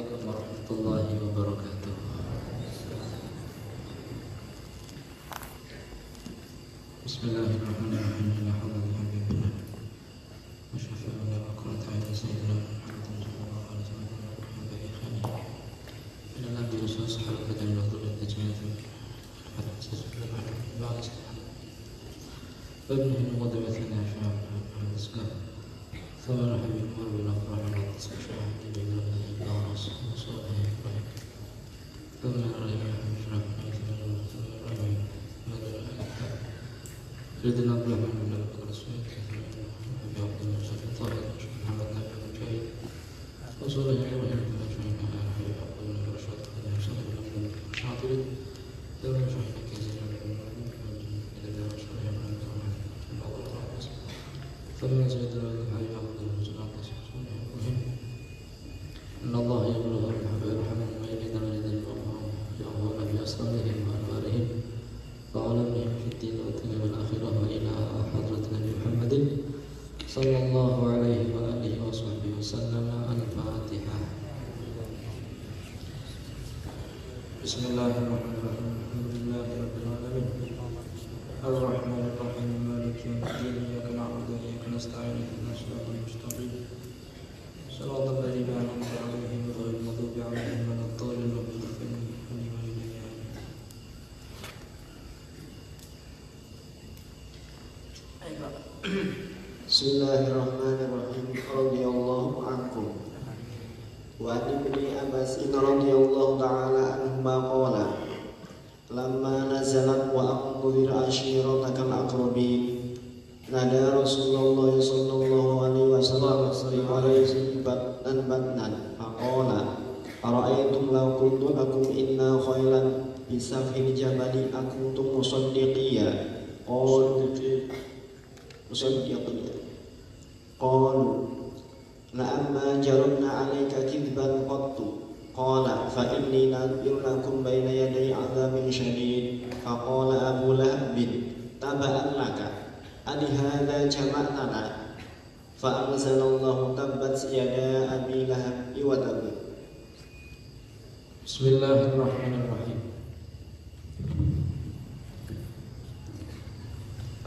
Assalamualaikum warahmatullahi wabarakatuh. Bismillahirrahmanirrahim. La haula wala quwwata illa billah. Wa syafi'una wa qurratu a'yun sayyidina Muhammadin sallallahu alaihi wasallam wa alihi khani. Inna nabi rasul sallallahu alaihi wasallam ajma'in. فابنه المقدمة لنا في هذا الإسلام ثمن حبيب مر بالأفراح والتسبيح بين الله ورسوله صلى الله عليه وسلم ثم رأي حبيب شرف ثم رأي ماذا الأحكام سيدنا عبد الله بن عبد الرسول أبي عبد الله صلى الله عليه وسلم محمد نبي المجاهد وصلى الله عليه وسلم أجمعين على حبيب عبد الله الرشاد صلى الله عليه وسلم شاطر ثم شهد كثيرا ثم سيدنا الحبيب عبد الله صلى الله عليه وسلم إن الله يبلغ يرحمهم ويجد الذين يأمرون بأسرارهم وأنوارهم وعلمهم في الدين والدنيا والآخرة وإلى حضرة نبي محمد صلى الله عليه وآله وصحبه وسلم. الفاتحة. بسم الله الرحمن الرحيم. الحمد لله رب العالمين الرحمن الرحيم مالك يوم الدين إياك نعبد وإياك نستعين اهدنا الصراط المستقيم صراط الذين أنعمت عليهم غير المغضوب عليهم ولا الضالين Bismillahirrahmanirrahim. Radhiyallahu ankum. Wa ibni Abbas radhiyallahu ta'ala anhuma qala lamma nazalat wa anzir ashiratakal aqrabin nada Rasulullah sallallahu alaihi wasallam alaihi batnan faqala ara'aytum law kuntu lakum inna khailan bisafil jabali akuntum musaddiqiyya qalu la'amma jarabna 'alaika kidban qattu qala fa inni nadhir lakum baina yaday 'adzabin syadid faqala Abu Lahab taba'an laka ali hadza jama'tana fa anzalallahu tabbat yada Abi Lahab wa tab. Bismillahirrahmanirrahim.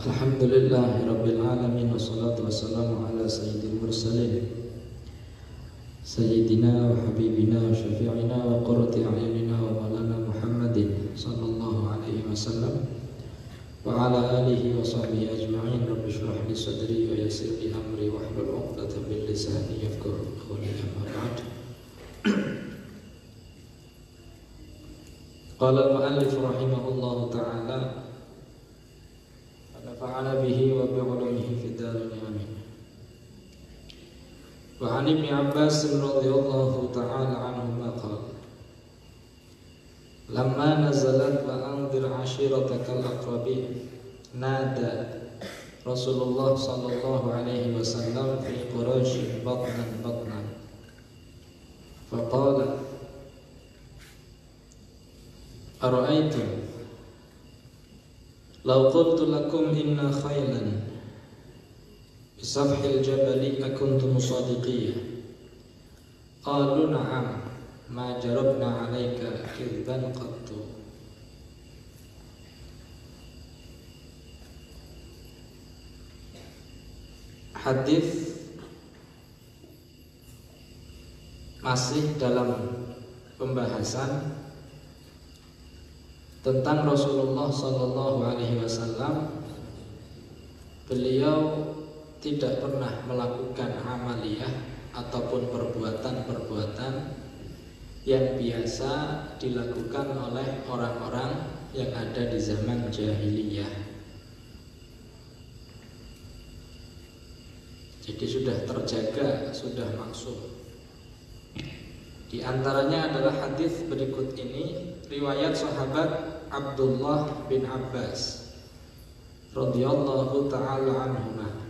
Alhamdulillahirabbil alamin wassalatu wassalamu ala sayyidil mursalin sayyidina wa habibina wa syafi'ina wa qurrati a'yunina wa maulana Muhammadin sallallahu alaihi wasallam wa ala alihi wa sahbihi ajma'in. Rabbi shrah li sadri wa yassir li amri wahlul 'uqdatam min lisani yafqahu qawli. Amma ba'd. Qala al-mu'allif rahimahullahu ta'ala nafa'ana bihi wa bi'ulumihi fid dharain amin. Wa 'an Ibni Abbas radhiyallahu ta'ala anhuma qala lamma nazalat wa anzir 'ashiratakal aqrabin nada Rasulullah sallallahu alaihi wasallam fi Quraisy batnan faqala ara'aytum law qultu lakum inna khaylan bisafhil jabali akuntum sadiqiyya qalu na'am ma jarabna 'alaika kidban qattu. Hadis masih dalam pembahasan tentang Rasulullah sallallahu alaihi wasallam. Beliau tidak pernah melakukan amaliyah ataupun perbuatan-perbuatan yang biasa dilakukan oleh orang-orang yang ada di zaman jahiliyah. Jadi sudah terjaga, sudah maksum. Di antaranya adalah hadis berikut ini, riwayat sahabat Abdullah bin Abbas radhiyallahu ta'ala anhuma.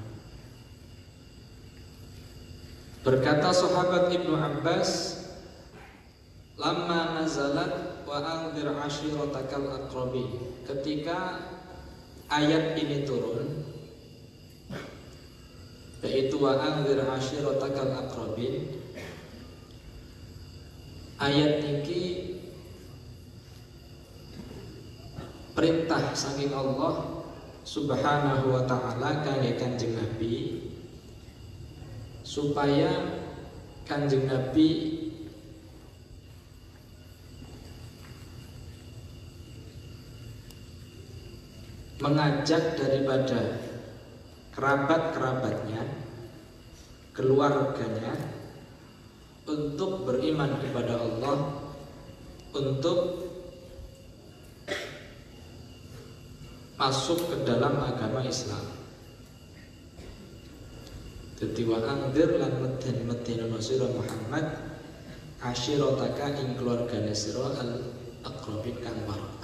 Berkata sahabat Ibnu Abbas, lamma nazalat wa anzir ashiratakal aqrabin, ketika ayat ini turun, yaitu wa anzir ashiratakal aqrabin, ayat niki perintah saking Allah Subhanahu wa ta'ala kangge Kanjeng Nabi supaya Kanjeng Nabi mengajak daripada kerabat-kerabatnya, keluarganya untuk beriman kepada Allah, untuk masuk ke dalam agama Islam. Dadi wa anzir lan medhen sira Muhammad asyirataka ing keluargane sira al aqrabin kang warak.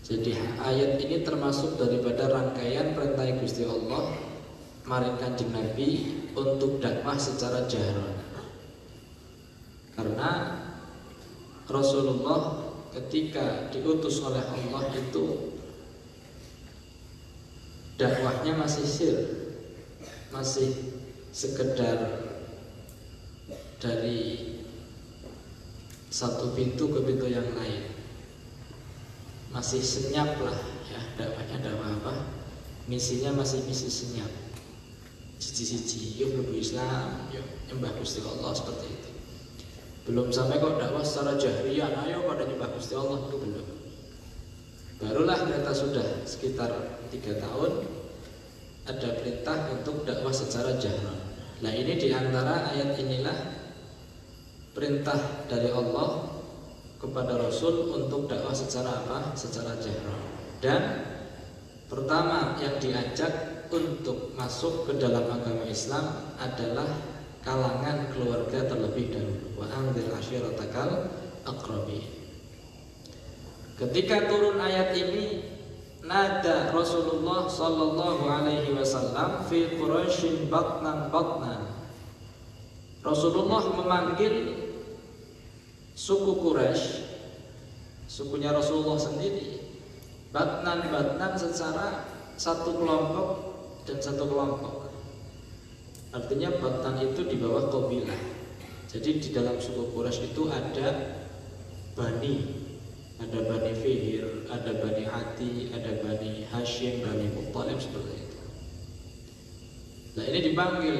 Jadi ayat ini termasuk daripada rangkaian perintah Gusti Allah maring Kanjeng Nabi untuk dakwah secara jahran. Karena Rasulullah ketika diutus oleh Allah itu dakwahnya masih masih sekedar dari satu pintu ke pintu yang lain, masih senyap lah ya dakwahnya. Dakwah apa? Misinya masih misi senyap, siji-siji yuk mlebu Islam, yuk nyembah Gusti Allah, seperti itu. Belum sampai kok dakwah secara jahriyah, ayo pada nyembah Gusti Allah, itu belum. Barulah ternyata sudah sekitar 3 tahun ada perintah untuk dakwah secara jahran. Nah ini diantara ayat inilah perintah dari Allah kepada Rasul untuk dakwah secara apa? Secara jahran. Dan pertama yang diajak untuk masuk ke dalam agama Islam adalah kalangan keluarga terlebih dahulu. Wa anzir ashiratakal aqrabin. Ketika turun ayat ini, nada Rasulullah sallallahu alaihi wasallam fi Quraisyin batnan. Rasulullah memanggil suku Quraisy, sukunya Rasulullah sendiri, batnan secara satu kelompok dan satu kelompok. Artinya Batan itu di bawah kabilah. Jadi di dalam suku Quraisy itu ada Bani, ada Bani Fihir, ada Bani Adi, ada Bani Hashim, Bani Muttalib, seperti itu. Nah ini dipanggil,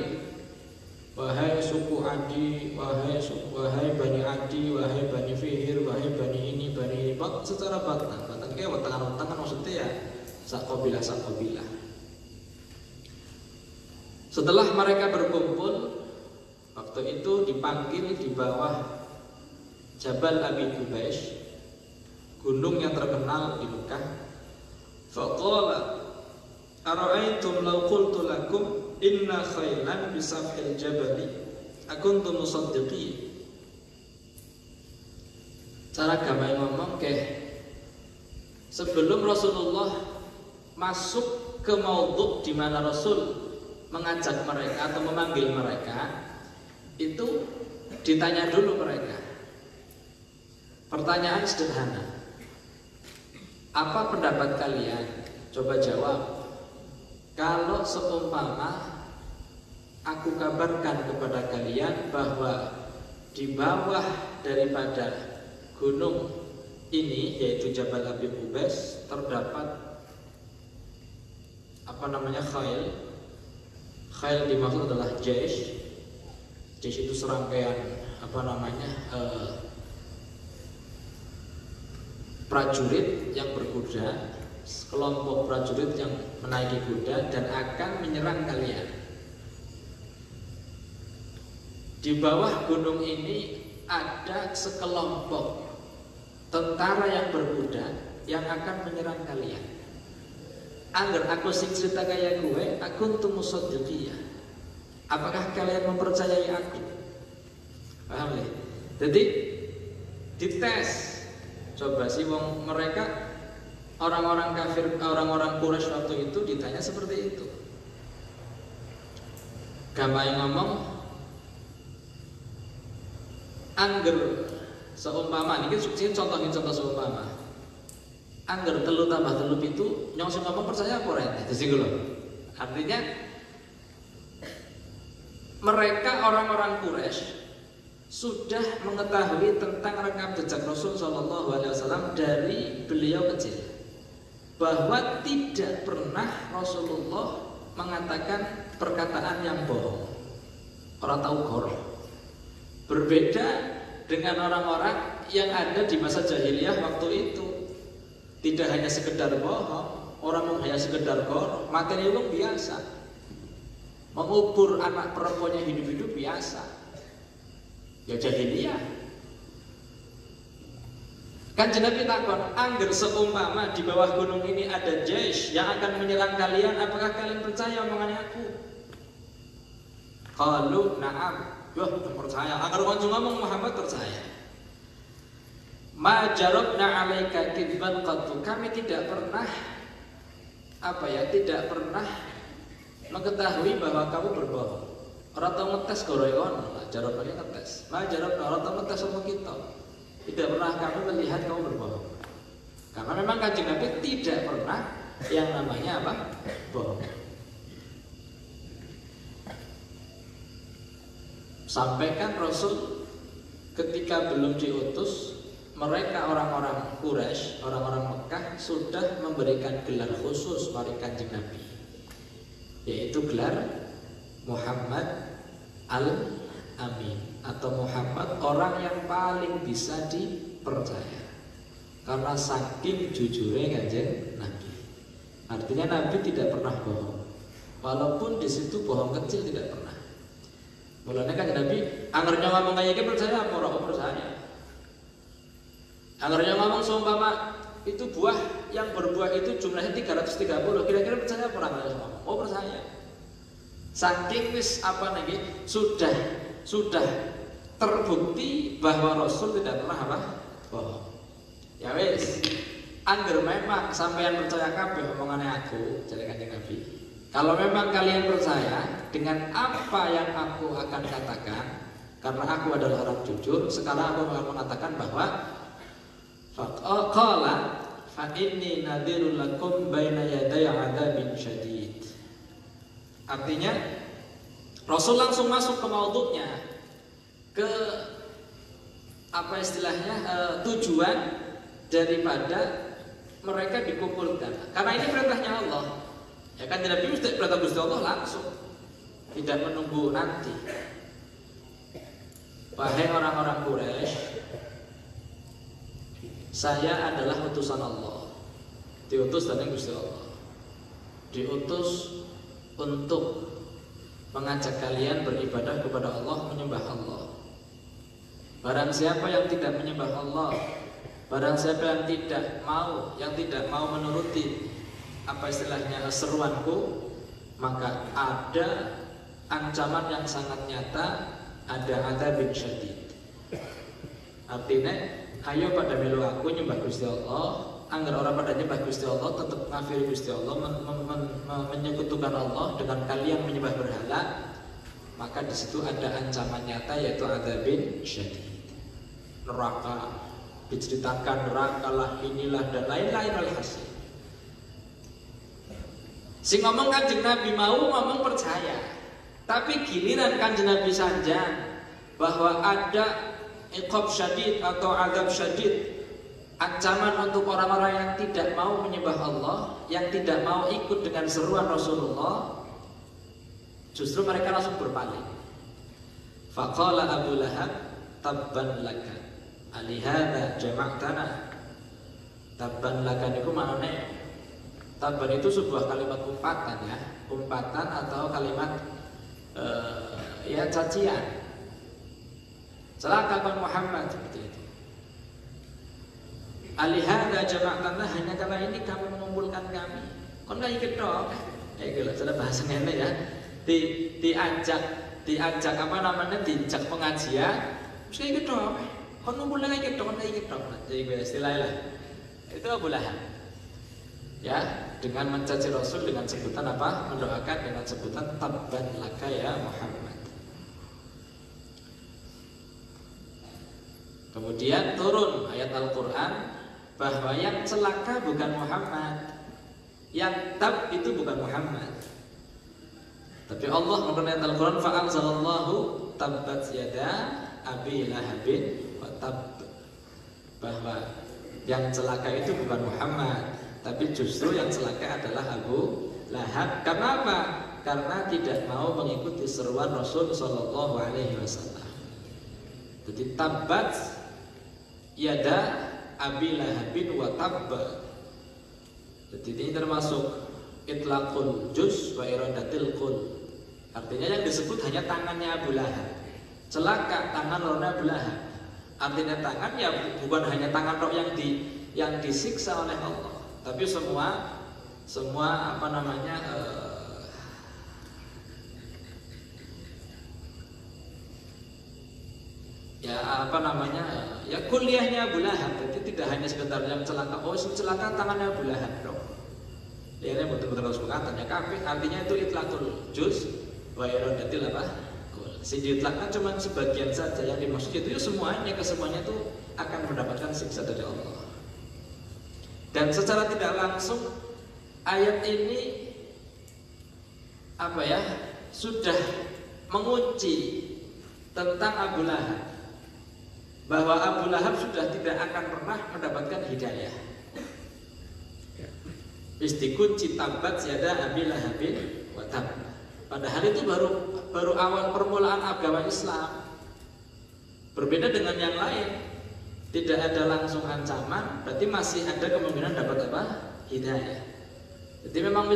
wahai suku Adi, wahai Bani Adi, wahai Bani Fihir, wahai Bani ini, Bani ini, secara Batan kayak wetangan maksudnya ya sak kabilah. Setelah mereka berkumpul, waktu itu dipanggil di bawah Jabal Abi Qubais, gunung yang terkenal di Mekah. Faqala ara'aitum law qultu lakum inna khailan bisafhil jabali akuntum musaddiqin. Cara gamai ngomong ke sebelum Rasulullah masuk ke maudhu di mana Rasul mengajak mereka atau memanggil mereka, itu ditanya dulu mereka. Pertanyaan sederhana, apa pendapat kalian? Coba jawab. Kalau seumpama aku kabarkan kepada kalian bahwa di bawah daripada gunung ini, yaitu Jabal Abi Qubais, terdapat apa namanya khail. Khail dimaksud adalah jaish. Jaish itu serangkaian apa namanya prajurit yang berkuda, kelompok prajurit yang menaiki kuda dan akan menyerang kalian. Di bawah gunung ini ada sekelompok tentara yang berkuda yang akan menyerang kalian. Angger aku sing cerita kayak gue, aku untuk musaddiqiyah. Apakah kalian mempercayai aku? Paham ya? Jadi dites. Coba sih wong mereka orang-orang kafir, orang-orang Quraisy waktu itu ditanya seperti itu. Gamai ngomong, angger seumpama, ini contohin contoh seumpama. Angger telu tambah telu itu nyong sing ngomong percaya apa ora? Dadi lho. Artinya mereka orang-orang Quraisy sudah mengetahui tentang rekam jejak Rasul Shallallahu Alaihi Wasallam dari beliau kecil, bahwa tidak pernah Rasulullah mengatakan perkataan yang bohong, orang tahu goroh. Berbeda dengan orang-orang yang ada di masa jahiliyah waktu itu, tidak hanya sekedar bohong, orang hanya sekedar goroh, materi umum biasa, mengubur anak perempuannya hidup-hidup biasa, ya jahiliyah. Kanjeng Nabi takon, angger seumpama di bawah gunung ini ada jaysh yang akan menyerang kalian, apakah kalian percaya omongannya aku? Qalu na'am. Wah, percaya. Angger kanjeng ngomong Muhammad percaya. Ma jarabna 'alaika kidban qattu. Kami tidak pernah tidak pernah mengetahui bahwa kamu berbohong. Ora tau ngetes goroyon, jarabnya ngetes. Ma jarabna ora tau ngetes sama kita. Tidak pernah kami melihat kamu berbohong. Karena memang Kanjeng Nabi tidak pernah yang namanya apa? Bohong. Sampaikan Rasul ketika belum diutus, mereka orang-orang Quraisy, orang-orang Mekah sudah memberikan gelar khusus bagi Kanjeng Nabi, yaitu gelar Muhammad Al-Amin atau Muhammad orang yang paling bisa dipercaya, karena saking jujurnya Kanjeng Nabi. Artinya Nabi tidak pernah bohong, walaupun di situ bohong kecil tidak pernah. Mulanya Kanjeng Nabi anggernya ngomong kayak gitu percaya apa ora percaya. Anggernya ngomong seumpama itu buah yang berbuah itu jumlahnya 330, kira-kira percaya apa ora ngomong? Oh percaya. Saking wis apa niki sudah terbukti bahwa Rasul tidak pernah apa? Bohong. Ya wis, angger memang sampean percaya kabeh omongannya aku, jadi Kanjeng Nabi. Kalau memang kalian percaya dengan apa yang aku akan katakan, karena aku adalah orang jujur, sekarang aku akan mengatakan bahwa qala fa inni nadhirul lakum baina yaday 'adzabin syadid. Artinya Rasul langsung masuk ke maudhu'nya, ke apa istilahnya tujuan daripada mereka dikumpulkan. Karena ini perintahnya Allah. Ya kan Nabi mesti perintah Gusti Allah langsung, tidak menunggu nanti. Wahai orang-orang Quraisy, saya adalah utusan Allah, diutus dari Gusti Allah, diutus untuk mengajak kalian beribadah kepada Allah, menyembah Allah. Barang siapa yang tidak menyembah Allah, barang siapa yang tidak mau menuruti apa istilahnya seruanku, maka ada ancaman yang sangat nyata, ada adzabin syadid. Artinya ayo pada melu aku nyembah Gusti Allah, anggar orang pada nyembah Gusti Allah tetap ngafiri Gusti Allah, menyekutukan Allah dengan kalian menyembah berhala, maka di situ ada ancaman nyata, yaitu adzabin syadid. Neraka, diceritakan neraka lah, inilah dan lain-lain alhasil. Si ngomong Kanjeng Nabi mau ngomong percaya, tapi giliran Kanjeng Nabi sanjang bahwa ada iqab syadid atau azab syadid, ancaman untuk orang-orang yang tidak mau menyembah Allah, yang tidak mau ikut dengan seruan Rasulullah, justru mereka langsung berpaling. Faqala Abu Lahab tabban laka alihada jama'tana. Tabban laka niku manane, tabban itu sebuah kalimat umpatan ya, umpatan atau kalimat ya cacian. Celaka Bang Muhammad, seperti itu. Alihada jama'tana, hanya karena ini kamu mengumpulkan kami. Kon gak ikut dong. Gitu lah, bahasa ngene ya. Diajak apa namanya? Diajak pengajian, terus ikut dong. Kon ngumpulnya ikut dong, kon ikut dong. Jadi istilahnya itu Abu Lahab. Ya, dengan mencaci Rasul dengan sebutan apa? Mendoakan dengan sebutan tabban laka ya Muhammad. Kemudian turun ayat Al-Quran bahwa yang celaka bukan Muhammad, yang tab itu bukan Muhammad. Tapi Allah menurunkan ayat Al-Quran, fa'anzalallahu tabbat yada Abi Lahabin wa tab, bahwa yang celaka itu bukan Muhammad, tapi justru yang celaka adalah Abu Lahab. Karena apa? Karena tidak mau mengikuti seruan Rasul Shallallahu Alaihi Wasallam. Jadi tabat yada Abi Lahabin wa tab. Jadi ini termasuk itlaqul juz wa iradatil kul. Artinya yang disebut hanya tangannya Abu Lahab. Celaka tangan rohnya Abu Lahab. Artinya tangan ya bukan hanya tangan roh yang disiksa oleh Allah, tapi semua apa namanya ya kuliahnya Abu Lahab. Jadi tidak hanya sekedar yang celaka, oh si celaka tangannya Abu Lahab dong. Ya ini betul-betul harus mengatakan ya kafir. Artinya itu itlaqul juz wa iradatil apa? Si ditlakkan cuma sebagian saja, yang dimaksud itu ya semuanya, kesemuanya itu akan mendapatkan siksa dari Allah. Dan secara tidak langsung ayat ini sudah mengunci tentang Abu Lahab, bahwa Abu Lahab sudah tidak akan pernah mendapatkan hidayah. Istikunci tabat yada Abi Lahabin wa tab. Padahal itu baru awal permulaan agama Islam. Berbeda dengan yang lain, tidak ada langsung ancaman, berarti masih ada kemungkinan dapat apa? Hidayah. Jadi memang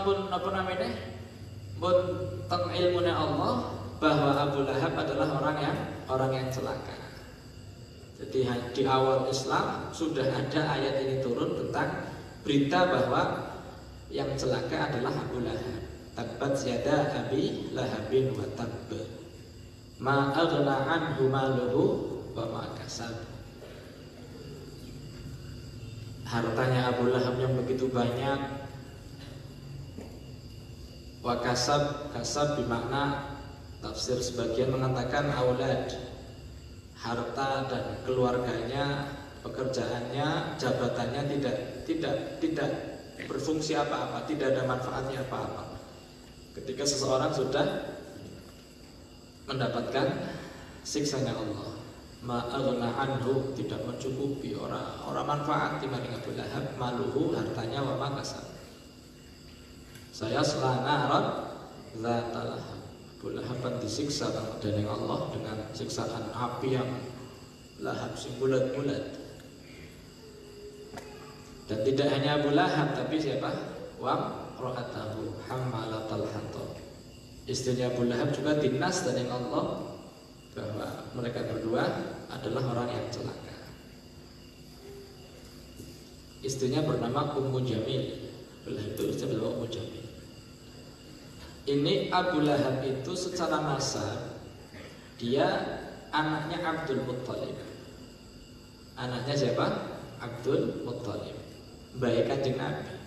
pun pun teng ilmunya Allah bahwa Abu Lahab adalah orang yang celaka. Jadi di awal Islam sudah ada ayat ini turun tentang berita bahwa yang celaka adalah Abu Lahab. Tabat yada Abi Lahabin wa tab, ma aghna anhu maluhu wa ma kasab. Hartanya Abu Lahab yang begitu banyak. Wa kasab bermakna tafsir sebagian mengatakan aulad, harta dan keluarganya, pekerjaannya, jabatannya tidak berfungsi apa-apa, tidak ada manfaatnya apa-apa. Ketika seseorang sudah mendapatkan siksanya Allah, ma'aghna anhu, tidak mencukupi orang manfaat dibanding Abu Lahab, maluhu, hartanya, wa makasab. Saya selanaran zatalahab. Abu Lahab disiksa dari Allah dengan siksaan api yang lahab sing bulat-bulat. Dan tidak hanya Abu Lahab, tapi siapa? Wa ra'atahu hammalatal hatab. Istrinya Abu Lahab juga dinas dari Allah bahwa mereka berdua adalah orang yang celaka. Istrinya bernama Ummu Jamil. Abu Lahab itu istrinya Ummu Jamil. Ini Abu Lahab itu secara nasab dia anaknya Abdul Muttalib. Anaknya siapa? Abdul Muttalib, bayi Kanjeng Nabi.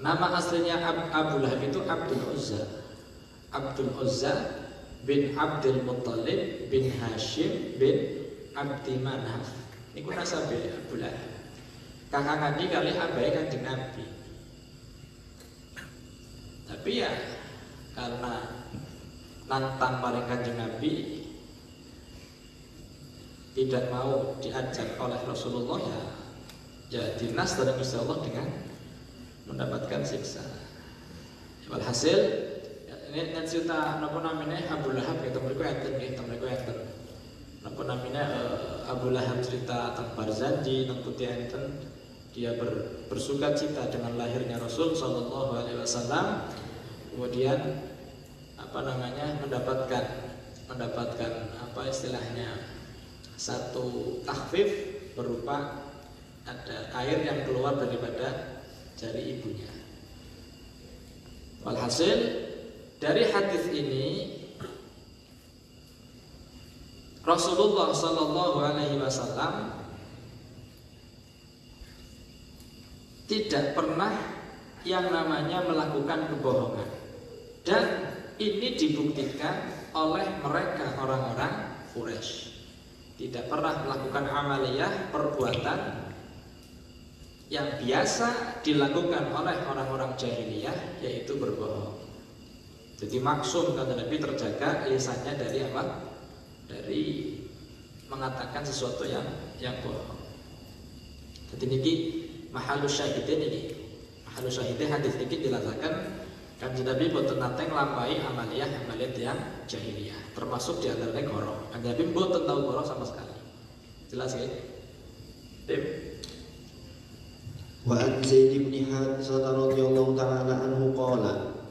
Nama aslinya Abu Lahab itu Abdul Uzza. Abdul Uzza bin Abdul Muttalib bin Hashim bin Abdi Manaf. Ini nasabnya Abu Lahab. Kakak Nabi kali abai Kanjeng Nabi. Tapi ya karena nantang paling Kanjeng Nabi, tidak mau diajak oleh Rasulullah, ya dinas dari Gusti Allah dengan mendapatkan siksa. Walhasil ini cerita napa namanya Abu Lahab kita mriku enten nggih, mriku enten. Napa namanya Abu Lahab cerita tentang Barzanji nang putih enten, dia bersuka cita dengan lahirnya Rasul sallallahu alaihi wasallam. Kemudian mendapatkan apa istilahnya, satu takhfif berupa ada air yang keluar daripada jari ibunya. Walhasil dari hadis ini Rasulullah Sallallahu Alaihi Wasallam tidak pernah yang namanya melakukan kebohongan, dan ini dibuktikan oleh mereka orang-orang Quraisy. Tidak pernah melakukan amaliyah, perbuatan yang biasa dilakukan oleh orang-orang jahiliyah, yaitu berbohong. Jadi maksum kata Nabi terjaga lisannya dari apa? dari mengatakan sesuatu yang bohong. Jadi niki mahalus syahidin ini. Mahalus syahidin hadis niki dilaksanakan Kanjeng Nabi boten nate nglampahi amaliyah yang jahiliyah, termasuk di antaranya goro. Kanjeng Nabi boten tahu goro sama sekali. Jelas ya? Tim. Wa an Zaid bin Harithah radhiyallahu ta'ala anhu qala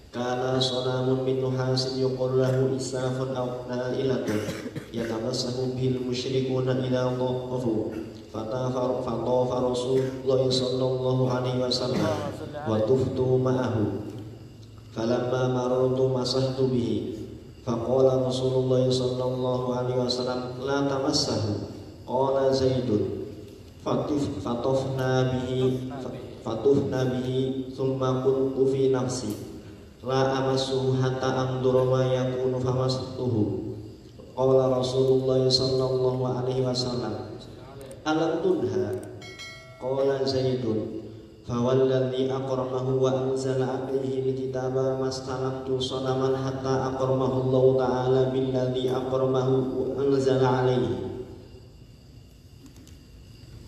kana sanamun min nuhasin yuqal lahu isafun aw na'ilatun yatamassahu bil musyrikuna ila dhafu fatafa Rasulullah sallallahu alaihi wasallam wa tuftu ma'ahu falamma marartu masahtu bihi faqala Rasulullah sallallahu alaihi wasallam la tamassahu qala Zaidun fatufna bihi thumma qultu fi nafsi la amassuhu hatta andura ma yakunu famastuhu qala Rasulullah sallallahu alaihi wasallam alam tunha qala Zaidun fawalladhi aqramahu wa anzala alaihi alkitaba mastalaqtu sanaman hatta aqramahu Allah ta'ala billadhi aqramahu wa anzala alaihi.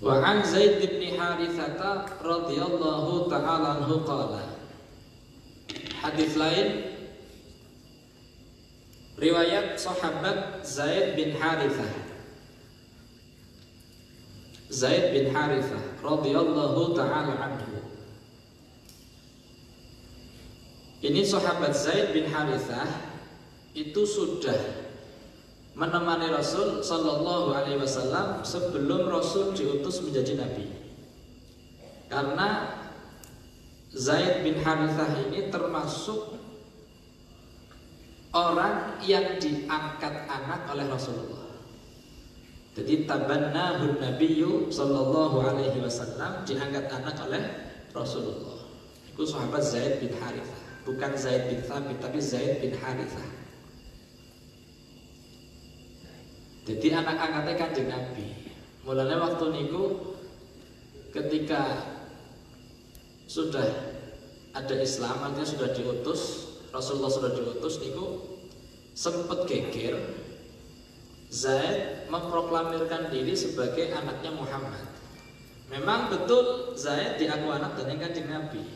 Wa an Zaid bin Harithah radhiyallahu ta'ala anhu qala. Hadis lain riwayat sahabat Zaid bin Harithah. Zaid bin Harithah radhiyallahu ta'ala anhu. Ini sahabat Zaid bin Harithah itu sudah menemani Rasul sallallahu alaihi wasallam sebelum Rasul diutus menjadi nabi. Karena Zaid bin Harithah ini termasuk orang yang diangkat anak oleh Rasulullah. Jadi tabannahun nabiyyu sallallahu alaihi wasallam, diangkat anak oleh Rasulullah. Itu sahabat Zaid bin Harithah, bukan Zaid bin Thabit tapi Zaid bin Harithah. Jadi anak angkatnya Kanjeng Nabi. Mulanya waktu niku ketika sudah ada Islam, artinya sudah diutus, Rasulullah sudah diutus niku sempat geger. Zaid memproklamirkan diri sebagai anaknya Muhammad. Memang betul Zaid diaku anak dari Kanjeng Nabi,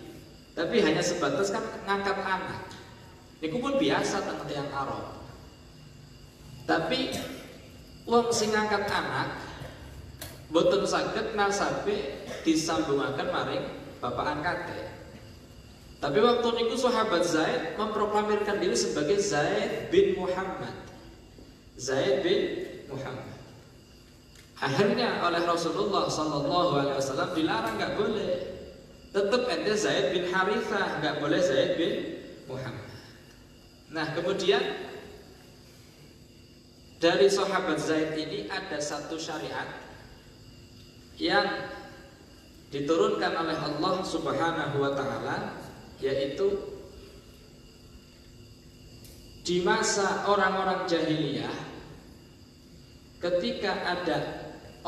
tapi hanya sebatas kan ngangkat anak. Niku pun biasa tentang yang Arab. Tapi wong sing ngangkat anak boten saged nasabe disambungaken maring bapak angkate. Tapi waktu niku sahabat Zaid memproklamirkan diri sebagai Zaid bin Muhammad. Zaid bin Muhammad. Akhirnya oleh Rasulullah sallallahu alaihi wasallam dilarang, nggak boleh. Tetap ente Zaid bin Harithah, nggak boleh Zaid bin Muhammad. Nah, kemudian dari sahabat Zaid ini ada satu syariat yang diturunkan oleh Allah Subhanahu wa ta'ala, yaitu di masa orang-orang jahiliyah ketika ada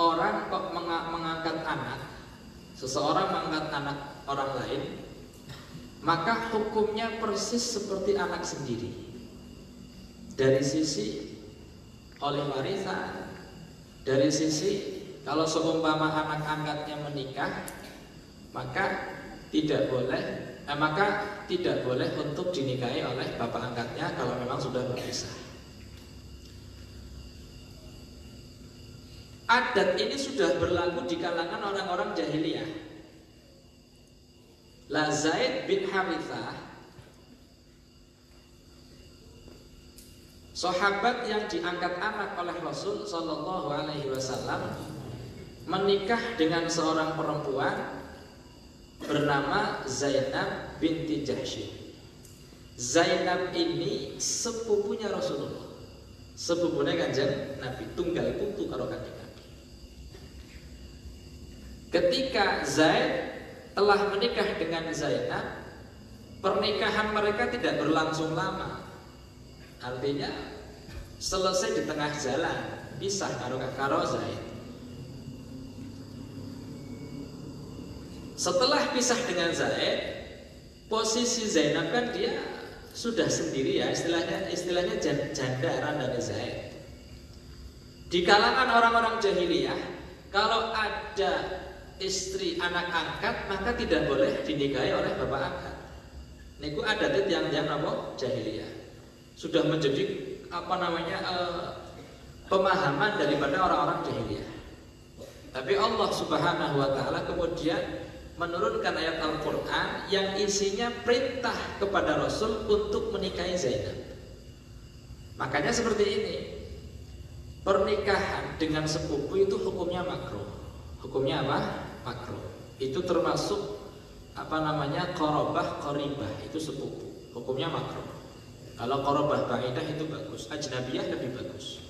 orang kok mengangkat anak, seseorang mengangkat anak orang lain, maka hukumnya persis seperti anak sendiri dari sisi oleh warisan, dari sisi kalau seumpama anak angkatnya menikah, maka tidak boleh untuk dinikahi oleh bapak angkatnya kalau memang sudah berpisah. Adat ini sudah berlaku di kalangan orang-orang jahiliyah. La Zaid bin Harithah, sahabat yang diangkat anak oleh Rasul sallallahu alaihi wasallam, menikah dengan seorang perempuan bernama Zainab binti Jahsy. Zainab ini sepupunya Rasulullah, sepupunya Kanjeng Nabi, tunggal putu karo Kanjeng Nabi. Ketika Zaid telah menikah dengan Zainab, pernikahan mereka tidak berlangsung lama. Artinya selesai di tengah jalan, pisah karo Zaid. Setelah pisah dengan Zaid, posisi Zainab kan dia sudah sendiri ya, istilahnya janda dari Zaid. Di kalangan orang-orang jahiliyah, kalau ada istri anak angkat maka tidak boleh dinikahi oleh bapak angkat. Niku adatnya tiang-tiang apa? Jahiliyah. Sudah menjadi pemahaman daripada orang-orang jahiliyah. Tapi Allah Subhanahu wa taala kemudian menurunkan ayat Al-Qur'an yang isinya perintah kepada Rasul untuk menikahi Zainab. Makanya seperti ini. Pernikahan dengan sepupu itu hukumnya makruh. Hukumnya apa? Makruh. Itu termasuk qarabah qaribah, itu sepupu. Hukumnya makruh. Kalau qarabah ba'idah itu bagus, ajnabiyah lebih bagus.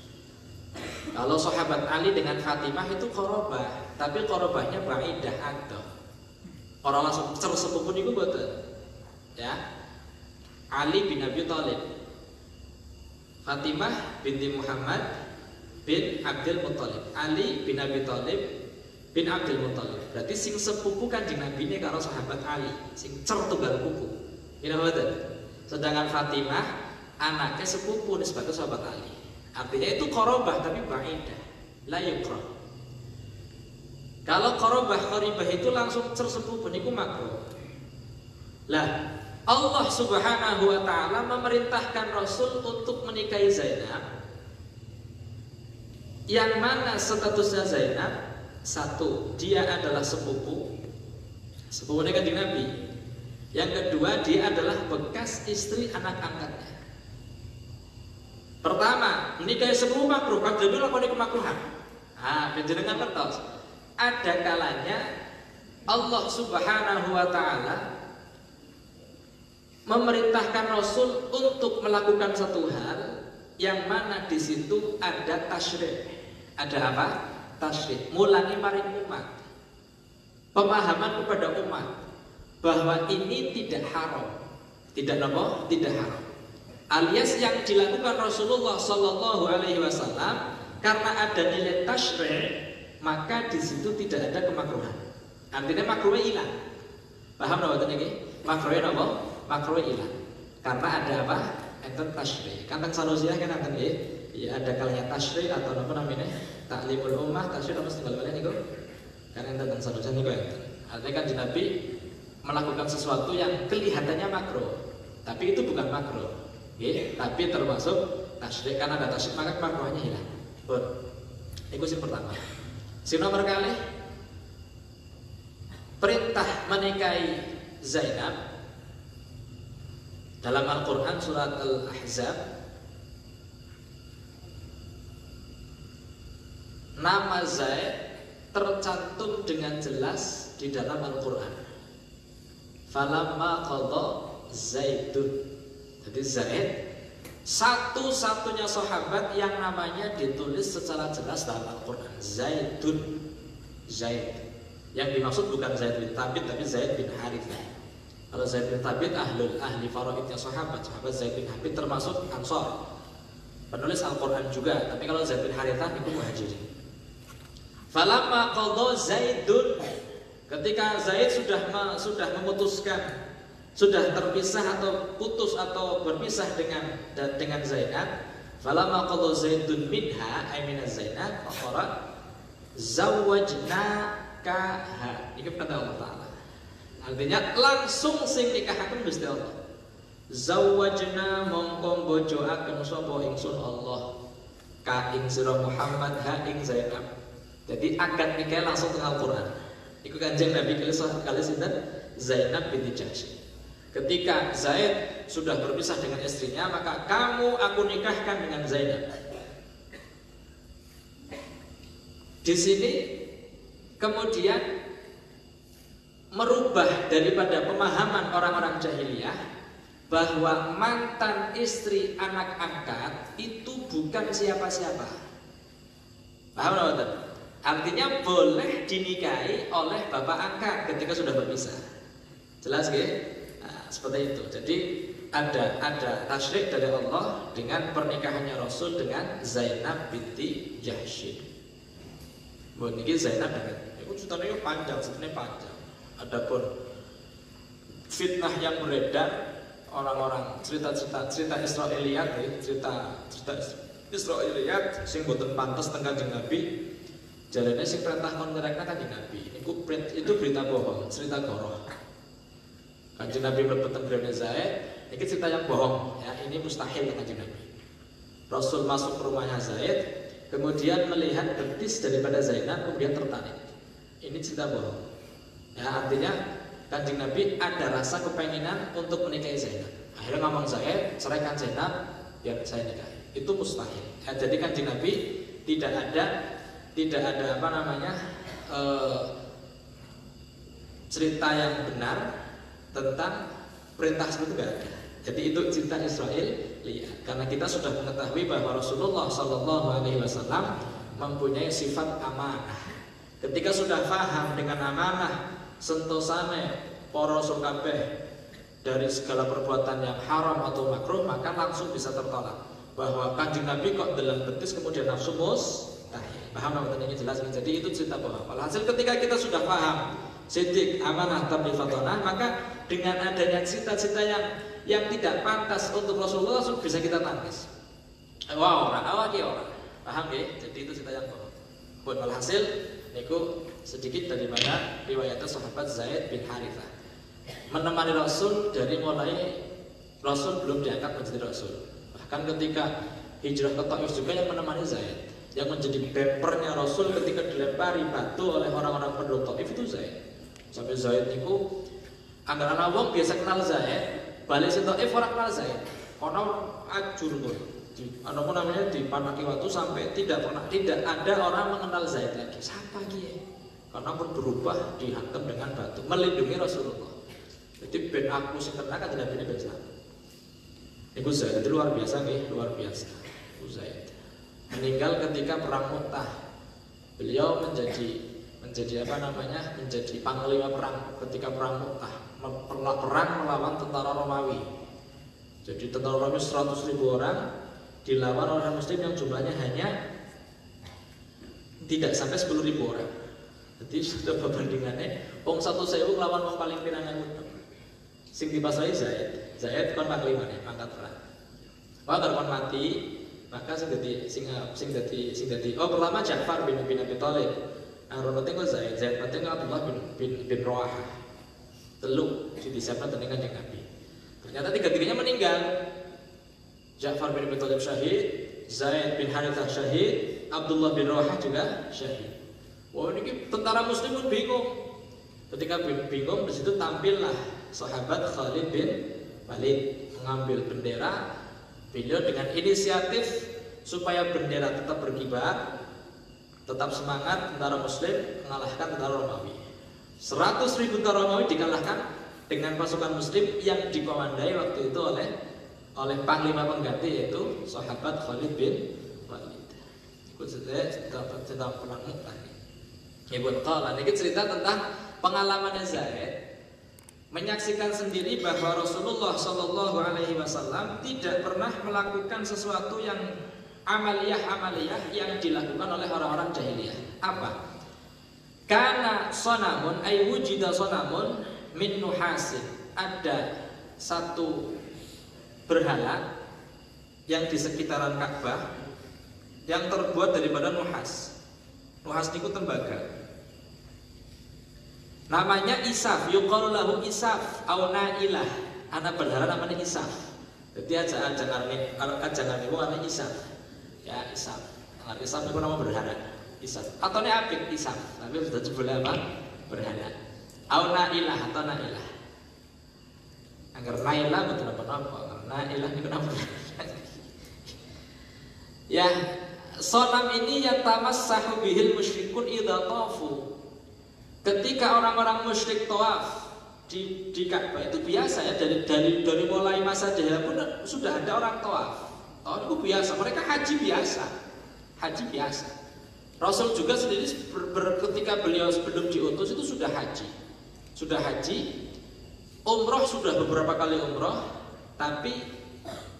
Kalau sahabat Ali dengan Fatimah itu qarabah, tapi qarabahnya ba'idah atau orang langsung sepupu niku mboten. Ya. Ali bin Abi Thalib, Fatimah binti Muhammad bin Abdul Muthalib, Ali bin Abi Thalib bin Abdul Muthalib. Berarti sing sepupu Kanjeng Nabi ini karo sahabat Ali, sing cer tunggal pupu. Ngene mboten. Sedangkan Fatimah anaknya sepupu nisbatu sahabat Ali. Artinya itu qarabah tapi ba'idah, la yukrah. Kalau qarabah qaribah itu langsung cer sepupu niku makruh. Lah, Allah Subhanahu wa taala memerintahkan Rasul untuk menikahi Zainab, yang mana statusnya Zainab, satu, dia adalah sepupu Kanjeng Nabi. Yang kedua, dia adalah bekas istri anak angkatnya. Pertama, menikahi sepupu makruh, kan jadi lakoni kemakruhan. Panjenengan ngertos. Ada kalanya Allah Subhanahu wa taala memerintahkan Rasul untuk melakukan satu hal yang mana di situ ada tasyri'. Ada apa? Tasyri'. Mulangi maring umat. Pemahaman kepada umat bahwa ini tidak haram. Tidak apa? Tidak haram. Alias yang dilakukan Rasulullah Sallallahu Alaihi Wasallam karena ada nilai tasyri', maka di situ tidak ada kemakruhan. Artinya makruhnya hilang. Paham napa ini? Makruhnya apa? Makruh ilang karena ada apa? Enten tasyri'. Kantang sanusiah kan enten nggih. Ya ada kalanya tasyri' atau apa namanya? Ta'limul ummah, tasyri' apa setunggal balen niku? Kan enten sanusiah niku enten. Artinya kan Nabi melakukan sesuatu yang kelihatannya makruh, tapi itu bukan makruh. Nggih, tapi termasuk tasyri'. Karena ada tasyri' maka makruhnya hilang. Pun. Iku sing pertama. Sing nomor kali perintah menikahi Zainab dalam Al-Quran surat Al-Ahzab, nama Zaid tercantum dengan jelas di dalam Al-Quran. Falamma qadha Zaidun. Jadi Zaid satu-satunya sahabat yang namanya ditulis secara jelas dalam Al-Quran. Zaidun. Zaid. Yang dimaksud bukan Zaid bin Thabit tapi Zaid bin Harithah. Kalau Zaid bin Thabit ahli faraidnya sahabat Zaid bin Thabit termasuk Ansor, penulis Al-Quran juga. Tapi kalau Zaid bin Harithah itu muhajirin. Falamma qadha Zaidun, ketika Zaid sudah memutuskan, sudah terpisah atau putus atau berpisah dengan Zainab. Falamma qadha Zaidun minha ay min Zainab faqara zawwajnakaha. Ini kata Allah Taala. Artinya langsung sing nikahaken Gusti Allah. Zawwajna mongko bojoaken sapa ingsun Allah ka ing sira Muhammad ha ing Zainab. Jadi akad nikah langsung teng Al-Qur'an. Iku Kanjeng Nabi kali sinten? Zainab binti Jahsy. Ketika Zaid sudah berpisah dengan istrinya, maka kamu aku nikahkan dengan Zainab. Di sini kemudian merubah daripada pemahaman orang-orang jahiliyah bahwa mantan istri anak angkat itu bukan siapa-siapa. Paham nggak? Artinya boleh dinikahi oleh bapak angkat ketika sudah berpisah. Jelas nggih? Nah, seperti itu. Jadi ada tasyrik dari Allah dengan pernikahannya Rasul dengan Zainab binti Jahsy. Bon niki Zainab dengan itu ceritanya panjang. Adapun fitnah yang beredar orang-orang cerita Israiliyat, cerita Israiliyat sing boten pantes teng Kanjeng Nabi. Jarene sing perintah kon nyerekna Kanjeng Nabi. Itu berita bohong, cerita goroh. Kanjeng Nabi mlebu teng grene Zaid, ini cerita yang bohong ya, ini mustahil Kanjeng Nabi. Rasul masuk ke rumahnya Zaid, kemudian melihat betis daripada Zainab, kemudian tertarik. Ini cerita bohong. Ya, artinya Kanjeng Nabi ada rasa kepenginan untuk menikahi Zainab. Akhirnya ngomong Zaid, ceraikan Zainab biar saya nikahi. Itu mustahil. Ya, jadi Kanjeng Nabi tidak ada apa namanya cerita yang benar tentang perintah seperti itu tidak ada. Jadi itu cerita Israel lihat. Karena kita sudah mengetahui bahwa Rasulullah Shallallahu Alaihi Wasallam mempunyai sifat amanah. Ketika sudah paham dengan amanah, sentosane para rasul kabeh dari segala perbuatan yang haram atau makruh, maka langsung bisa tertolak. Bahwa Kanjeng Nabi kok dalam betis kemudian nafsu mustahil. Paham nggak? Ini jelas. Jadi itu cerita bohong. Alhasil ketika kita sudah paham sidik amanah tabligh fatonah, maka dengan adanya cita-cita yang tidak pantas untuk Rasulullah langsung bisa kita tangkis. Wah, orang paham ya? Jadi itu cerita yang bohong. Buat alhasil, niku sedikit daripada riwayat sahabat Zaid bin Harithah menemani Rasul dari mulai Rasul belum diangkat menjadi Rasul. Bahkan ketika hijrah ke Taif juga yang menemani Zaid, yang menjadi bempernya Rasul ketika dilempari batu oleh orang-orang penduduk Taif itu Zaid. Sampai Zaid niku anggaran wong biasa kenal Zaid, balik si Taif orang kenal Zaid. Karena ajur pun, apa namanya dipanaki waktu sampai tidak ada orang mengenal Zaid lagi. Siapa dia? Karena pun berubah dihantam dengan batu, melindungi Rasulullah. Jadi ben aku sing kena kan tidak ben Islam. Ibu Zaid itu luar biasa nih, luar biasa. Ibu Zaid meninggal ketika perang Mu'tah. Beliau menjadi apa namanya? Menjadi panglima perang ketika perang Mu'tah. Perang melawan tentara Romawi. Jadi tentara Romawi 100.000 orang dilawan oleh Muslim yang jumlahnya hanya tidak sampai 10.000 orang. Jadi sudah perbandingannya, wong 1.000 lawan wong paling pirangan sing dipasrai Zaid kon panglimane pangkat perang. Wah kon mati, maka sing dadi pertama Ja'far bin Abi Thalib. Aron penting kok Zaid penting Abdullah bin Rawahah. Telu disiapkan dening Kanjeng Nabi. Ternyata tiga-tiganya meninggal. Ja'far bin Abi Thalib syahid, Zaid bin Harithah syahid, Abdullah bin Rawahah juga syahid. Wah ini tentara Muslim pun bingung. Ketika bingung, di situ tampillah sahabat Khalid bin Walid mengambil bendera. Beliau dengan inisiatif supaya bendera tetap berkibar, tetap semangat, tentara Muslim mengalahkan tentara Romawi. 100.000 tentara Romawi dikalahkan dengan pasukan Muslim yang dikomandai waktu itu oleh panglima pengganti yaitu sahabat Khalid bin Walid. Itu cerita perang Mu'tah. Ibn Qala ini cerita tentang pengalamannya Zaid menyaksikan sendiri bahwa Rasulullah Shallallahu Alaihi Wasallam tidak pernah melakukan sesuatu yang amaliyah yang dilakukan oleh orang-orang jahiliyah. Apa? Karena sonamun ay wujida sonamun min nuhasin. Ada satu berhala yang di sekitaran Ka'bah yang terbuat daripada nuhas. Nuhas itu tembaga. Namanya Isaf, yuqalu lahu Isaf au Nailah. Anak berhala namanya Isaf. Jadi ajangan itu namanya Isaf. Ya Isaf. Anak Isaf itu nama berhala. Isaf. Atau ini apik Isaf. Tapi sudah jebule apa? Berhala. Au Nailah atau Nailah. Agar Nailah betul apa? Nailah itu nama berhala. Ya, sonam ini yang tamassahu bihil musyrikun idza tafu. Ketika orang-orang musyrik tawaf di Ka'bah itu biasa ya, dari mulai masa jahiliyah pun sudah ada orang tawaf. Tawaf itu biasa, mereka haji biasa. Rasul juga sendiri ketika beliau sebelum diutus itu sudah haji. Umroh sudah beberapa kali umroh, tapi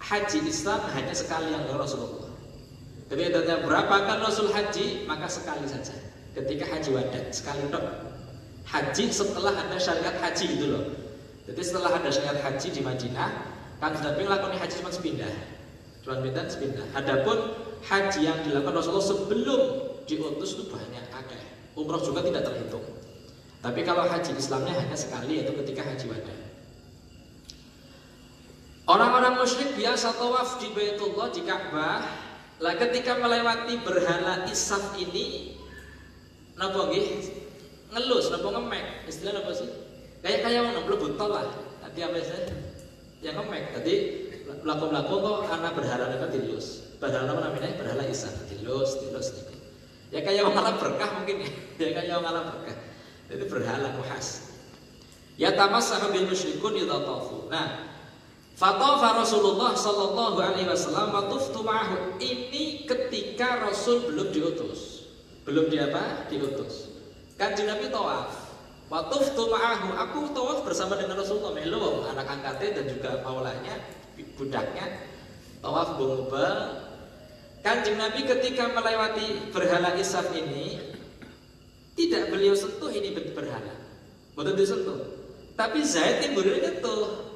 haji Islam hanya sekali yang Rasulullah. Jadi adanya berapa kan Rasul haji, maka sekali saja. Ketika haji wada, sekali dok. Haji setelah ada syariat haji gitu loh. Jadi setelah ada syariat haji di Madinah, kan Nabi ngelakoni haji cuma sepindah. Adapun haji yang dilakukan Rasulullah sebelum diutus itu banyak, akeh. Umroh juga tidak terhitung. Tapi kalau haji Islamnya hanya sekali, yaitu ketika haji wada. Orang-orang musyrik biasa tawaf di Baitullah, di Ka'bah. Lah ketika melewati berhala Isaf ini, napa nggih? Ngelus, napa ngemek? Istilah apa sih? Kayak ngono mlebu tol lah. Nanti apa sih? Yang ngemek. Tadi laku-laku kok anak berhala itu dilus. Berhala apa namanya? Berhala Isaf. Dilus gitu. Ya kayak orang ngalah berkah mungkin ya. Ya kayak orang ngalah berkah. Itu berhala muhas. Ya tamassahu bil musyrikun idza tafu. Nah, fatafa Rasulullah sallallahu alaihi wasallam wa tuftu ma'ahu. Ini ketika Rasul belum diutus. Belum diutus. Kanjeng Nabi tawaf. Wa tuftu ma'ahu. Aku tawaf bersama dengan Rasulullah melu anak angkatnya dan juga maulanya, budaknya. Tawaf bungubal. Kanjeng Nabi ketika melewati berhala Isaf ini tidak beliau sentuh ini berhala. Betul disentuh. Tapi Zaid timbulnya nyentuh.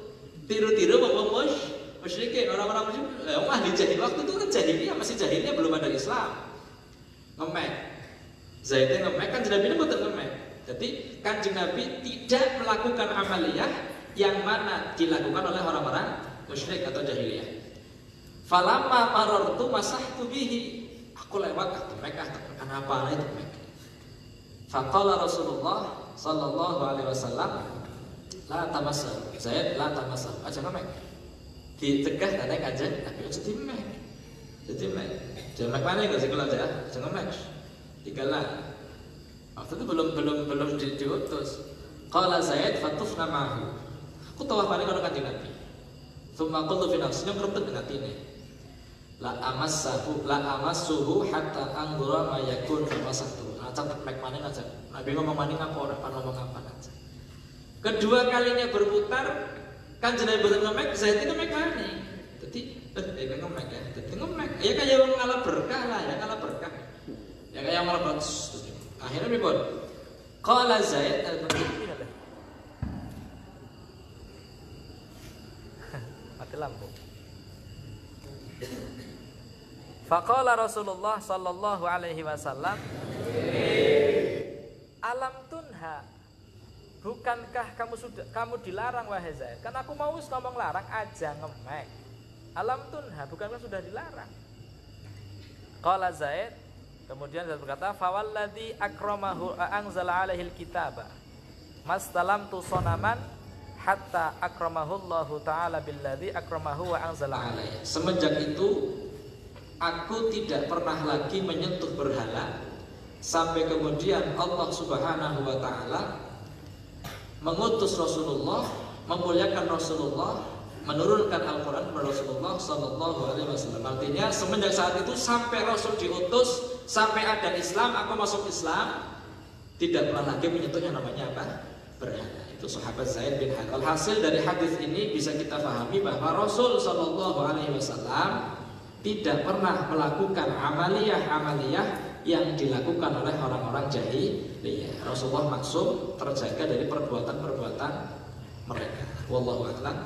Tiru-tiru bawa musyrikin, orang-orang musyrik. Ahli jahil waktu itu kan jahiliyah, masih jahiliyah, belum ada Islam. Ngemek. Zaidnya ngemek, kan Nabi betul ngemek. Jadi Kanjeng Nabi tidak melakukan amaliyah yang mana dilakukan oleh orang-orang musyrik atau jahiliyah. Falamma marartu masahtu bihi. Aku lewat Mekah, kenapa itu Mekah? Faqala Rasulullah sallallahu alaihi wasallam, la tamassah. Zaid la tamassah. Aja Mek. Ditegah tanda aja, tapi aja di Mek. Jadi Mek. Jangan Mek mana enggak sih kalau aja? Jangan Mek. Tinggallah. Waktu itu belum diutus. Qala Zaid fatufna ma'ahu. Aku tawaf balik kalau Kanjeng Nabi. Tsumma qultu fi nafsi nyengkrepet dengan atine. La amassuhu hatta anzura ma yakun fi masahtu. Catat mek maning aja. Nabi ngomong maning apa ora, ngomong apa aja. Kedua kalinya berputar, kan jenenge boten ngemek, Zaid ngemek maning. Dadi ngemek ya. Dadi ngemek. Ya kaya wong ngalah berkah lah, ya ngalah berkah. Ya kaya ngalah bagus. Akhirnya pripun? Qala Zaid mati lampu. Faqala Rasulullah sallallahu alaihi wasallam, alam tunha, bukankah kamu dilarang wahai Zaid? Kan aku mau ngomong larang aja ngemek. Alam tunha, bukankah sudah dilarang? Qala Zaid, kemudian Zaid berkata, fawalladzi akramahu anzala alaihil kitaba mastalamtu sonaman hatta akramahullahu ta'ala billadzi akramahu wa anzala alaihi. Semenjak itu aku tidak pernah lagi menyentuh berhala sampai kemudian Allah Subhanahu wa taala mengutus Rasulullah, memuliakan Rasulullah, menurunkan Al-Qur'an kepada Rasulullah sallallahu alaihi wasallam. Artinya semenjak saat itu sampai Rasul diutus, sampai ada Islam, aku masuk Islam, tidak pernah lagi menyentuh yang namanya apa? Berhala. Itu sahabat Zaid bin Harith. Alhasil dari hadis ini bisa kita pahami bahwa Rasul sallallahu alaihi wasallam tidak pernah melakukan amaliyah yang dilakukan oleh orang-orang jahiliyah. Rasulullah maksum terjaga dari perbuatan-perbuatan mereka. Wallahu a'lam.